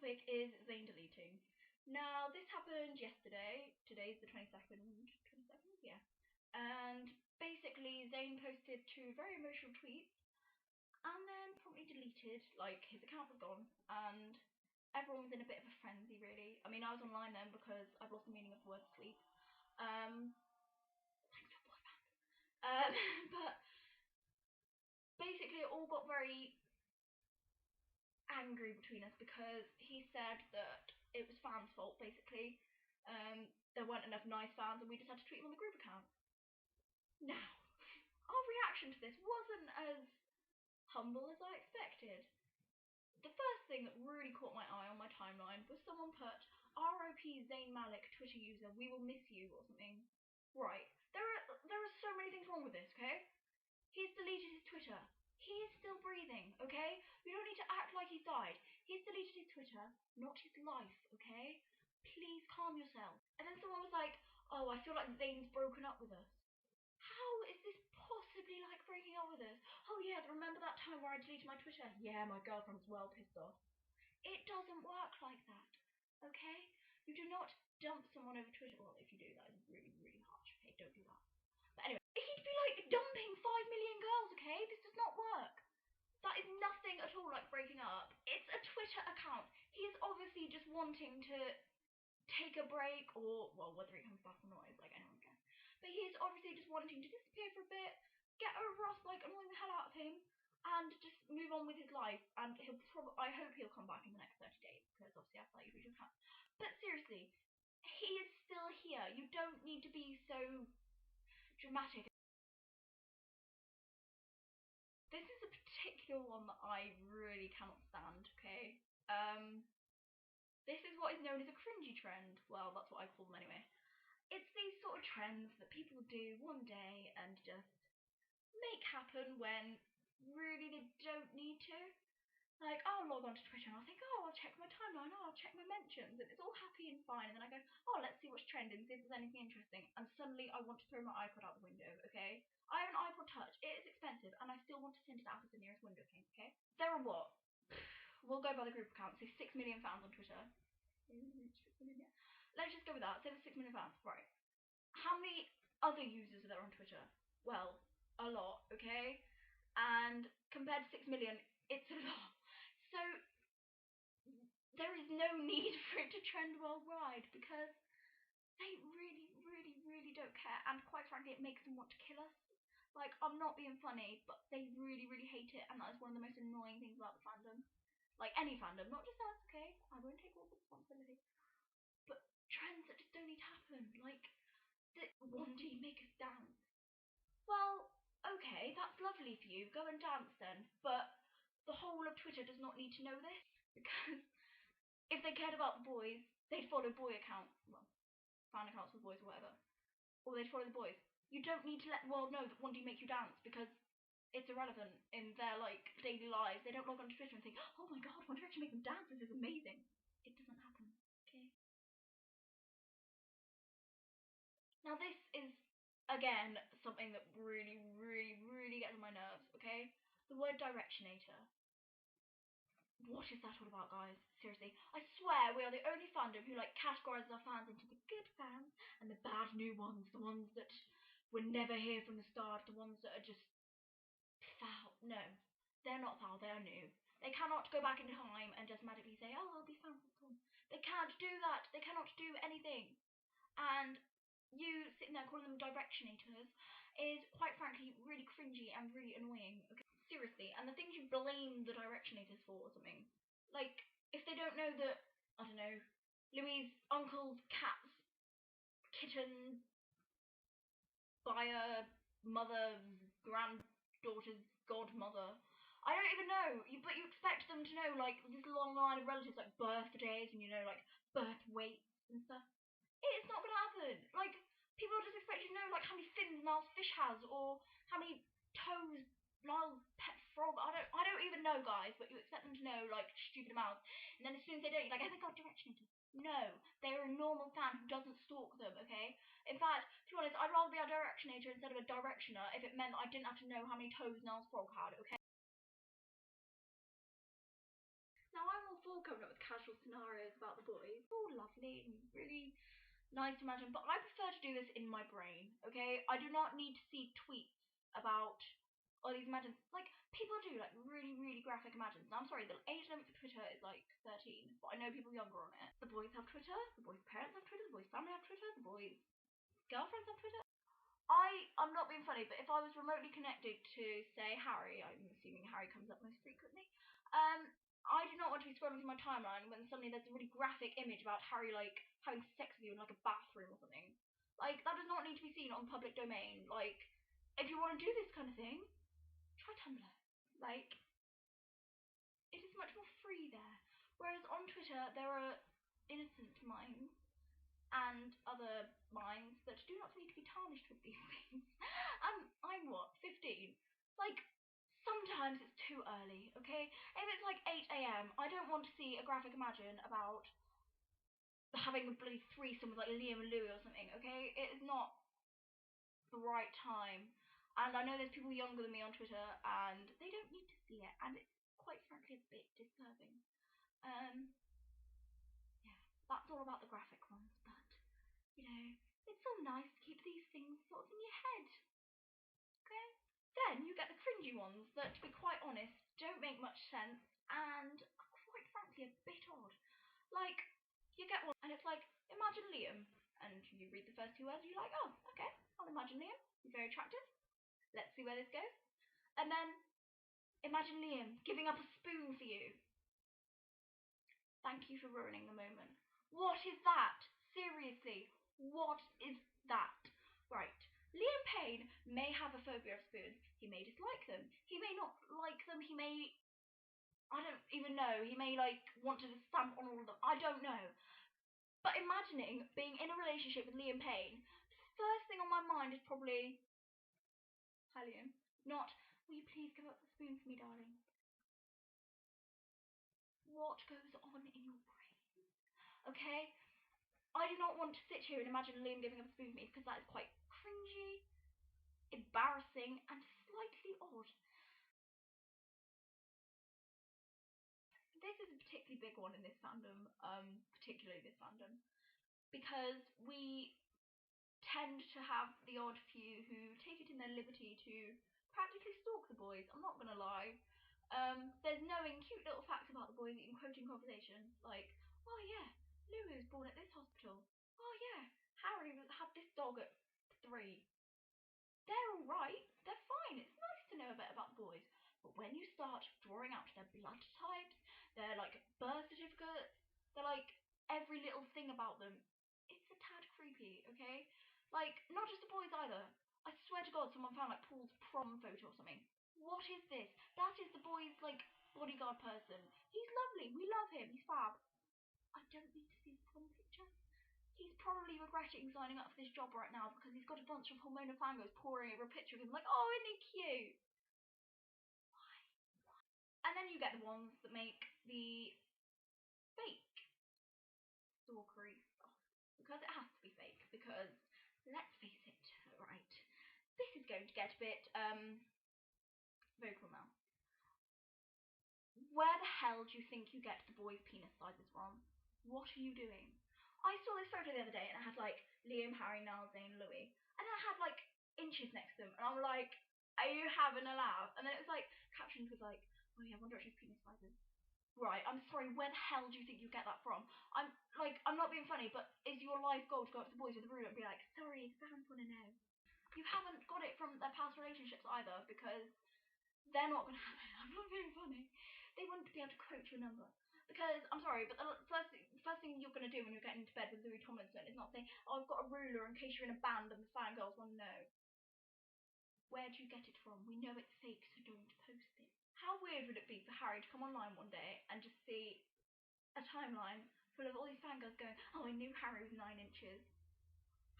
topic is Zayn deleting. Now, this happened yesterday. Today's the 22nd. 22nd? Yeah. And basically, Zayn posted two very emotional tweets and then promptly deleted. Like, his account was gone and everyone was in a bit of a frenzy, really. I mean, I was online then because I've lost the meaning of the word sleep. Thanks to a boy band. But basically, it all got very angry between us because he said that it was fans' fault, basically. There weren't enough nice fans and we just had to tweet him on the group account. Now, our reaction to this wasn't as humble as I expected. The first thing that really caught my eye on my timeline was someone put, ROP Zayn Malik, Twitter user, we will miss you, or something. Right. There are so many things wrong with this, okay? He's deleted his Twitter. He is still breathing, okay? You don't need to act like he's died. He's deleted his Twitter, not his life, okay? Please calm yourself. And then someone was like, oh, I feel like Zayn's broken up with us. How is this possibly like breaking up with us? Oh yeah, remember that time where I deleted my Twitter? Yeah, my girlfriend's well pissed off. It doesn't work like that, okay? You do not dump someone over Twitter. Well, if you do, that is really, really harsh, okay? Don't do that. But anyway, he'd be like dumping 5 million girls, okay? This does not work. That is nothing at all like breaking up. It's a Twitter account. He is obviously just wanting to take a break, or, well, whether he comes back or not is like anyone can. But he's obviously just wanting to disappear for a bit, get over us like annoying the hell out of him, and just move on with his life. And I hope he'll come back in the next 30 days, because obviously after that you read your account. But seriously, he is still here. You don't need to be so dramatic. This is a particular one that I really cannot stand, okay? This is what is known as a cringy trend. Well, that's what I call them anyway. It's these sort of trends that people do one day and just make happen when really they don't need to. Like, I'll log on to Twitter and I'll think, oh, I'll check my timeline, oh, I'll check my mentions, and it's all happy and fine, and then I go, oh, let's see what's trending, see if there's anything interesting, and suddenly I want to throw my iPod out the window, okay? I have an iPod Touch, it is expensive, and I still want to send it out as the nearest window pane, okay? There are what? We'll go by the group account, so 6 million fans on Twitter. Let's just go with that, say there's 6 million fans, right. How many other users are there on Twitter? Well, a lot, okay? And compared to 6 million, it's a lot. So there is no need for it to trend worldwide because they really, really, really don't care. And quite frankly, it makes them want to kill us. Like, I'm not being funny, but they really, really hate it. And that is one of the most annoying things about the fandom. Like, any fandom, not just us, okay? I won't take all the responsibility. But trends that just don't need to happen. Like, one day make us dance. Well, okay, that's lovely for you. Go and dance then. But the whole of Twitter does not need to know this because if they cared about the boys, they'd follow boy accounts, well, fan accounts for boys or whatever, or they'd follow the boys. You don't need to let the world know that one day make you dance because it's irrelevant in their like daily lives. They don't log onto Twitter and think, oh my god, One Direction make them dance. This is amazing. It doesn't happen. Okay. Now this is again something that really, really, really gets on my nerves. Okay, the word directionator. What is that all about, guys? Seriously, I swear we are the only fandom who like categorizes our fans into the good fans and the bad new ones, the ones that were never here from the start, the ones that are just foul. No, they're not foul, they are new. They cannot go back in time and just magically say, oh, I'll be fans of Tom. They can't do that. They cannot do anything. And you sitting there calling them directionators is quite frankly really cringy and really annoying. Okay? Seriously, and the things you blame the directionators for or something. Like, if they don't know that, I don't know, Louis' uncle's cat's kitten by a mother's granddaughter's godmother. I don't even know, but you expect them to know, like, this long line of relatives, like birthdays and, you know, like, birth weights and stuff. It's not gonna happen. Like, people just expect you to know, like, how many fins Niall's fish has, or how many toes Niall's pet frog. I don't even know, guys, but you expect them to know, like, stupid amounts. And then as soon as they don't, you're like, oh my god, directionators. No, they're a normal fan who doesn't stalk them, okay? In fact, to be honest, I'd rather be a directionator instead of a directioner if it meant I didn't have to know how many toes Niall's frog had, okay? Now, I will for coming up with casual scenarios about the boys. All lovely and really nice to imagine, but I prefer to do this in my brain, okay? I do not need to see tweets about all these imagines. Like, people do, like, really, really graphic imagines. Now, I'm sorry, the age limit for Twitter is, like, 13, but I know people younger on it. The boys have Twitter, the boys' parents have Twitter, the boys' family have Twitter, the boys' girlfriends have Twitter. I'm not being funny, but if I was remotely connected to, say, Harry, I'm assuming Harry comes up most frequently, I do not want to be scrolling through my timeline when suddenly there's a really graphic image about Harry, like, having sex with you in, like, a bathroom or something. Like, that does not need to be seen on public domain. Like, if you want to do this kind of thing, try Tumblr. Like, it is much more free there. Whereas on Twitter, there are innocent minds and other minds that do not need to be tarnished with these things. I'm what, 15? Like, sometimes it's too early, okay? If it's like 8 a.m., I don't want to see a graphic imagine about having a bloody threesome with like Liam and Louis or something, okay? It is not the right time. And I know there's people younger than me on Twitter and they don't need to see it, and it's quite frankly a bit disturbing. Yeah, that's all about the graphic ones, but you know, it's so nice to keep these things sort of in your head. Okay? Then you get the cringy ones that, to be quite honest, don't make much sense and are quite frankly a bit odd. Like, you get one and it's like, imagine Liam. And you read the first two words and you're like, oh, okay, I'll imagine Liam. He's very attractive. Let's see where this goes. And then, imagine Liam giving up a spoon for you. Thank you for ruining the moment. What is that? Seriously, what is that? Right. Liam Payne may have a phobia of spoons. He may dislike them. He may not like them. He may, I don't even know. He may like want to stamp on all of them. I don't know. But imagining being in a relationship with Liam Payne, the first thing on my mind is probably, hi Liam, not, will you please give up the spoon for me, darling? What goes on in your brain? Okay? I do not want to sit here and imagine Liam giving up a spoon for me because that is quite cringy, embarrassing, and slightly odd. This is a particularly big one in this fandom, because we tend to have the odd few who take it in their liberty to practically stalk the boys. I'm not gonna lie. There's knowing cute little facts about the boys that you can quote in conversation, like, oh yeah, Louis was born at this hospital. Oh yeah, Harry had this dog at 3. They're alright, they're fine, it's nice to know a bit about the boys. But when you start drawing out their blood types, their like birth certificates, they're like every little thing about them, it's a tad creepy, okay? Like, not just the boys either. I swear to God, someone found like Paul's prom photo or something. What is this? That is the boy's like bodyguard person. He's lovely, we love him, he's fab. I don't need to see the prom picture. He's probably regretting signing up for this job right now because he's got a bunch of hormonal fangos pouring over a picture of him like, oh, isn't he cute? And then you get the ones that make the fake stalkery stuff. Because it has to be fake, because let's face it, right, this is going to get a bit vocal now. Where the hell do you think you get the boys' penis sizes from? What are you doing? I saw this photo the other day and it had like Liam, Harry, Niall, Zayn, Louis, and it had like inches next to them, and I'm like, are you having a laugh? And then it was like captions with like, oh yeah, One Direction's penis sizes. Right, I'm sorry, where the hell do you think you get that from? I'm not being funny, but is your life goal to go up to the boys with the ruler and be like, sorry, the fans want to know? You haven't got it from their past relationships either, because they're not going to have it. I'm not being funny. They wouldn't be able to quote your number. Because, I'm sorry, but the first thing you're going to do when you're getting into bed with Louis Tomlinson is not say, oh, I've got a ruler in case you're in a band and the fangirls want to know. Where do you get it from? We know it's fake, so don't post it. How weird would it be for Harry to come online one day and just see a timeline full of all these fangirls going, oh, I knew Harry was 9 inches.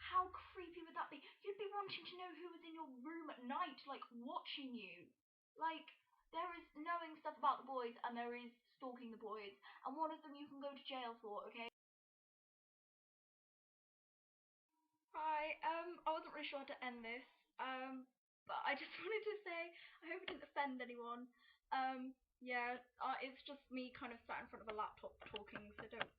How creepy would that be? You'd be wanting to know who was in your room at night, like, watching you. Like, there is knowing stuff about the boys and there is stalking the boys, and one of them you can go to jail for, okay? Hi, I wasn't really sure how to end this, but I just wanted to say, I hope it didn't offend anyone. Yeah, it's just me kind of sat in front of a laptop talking, so don't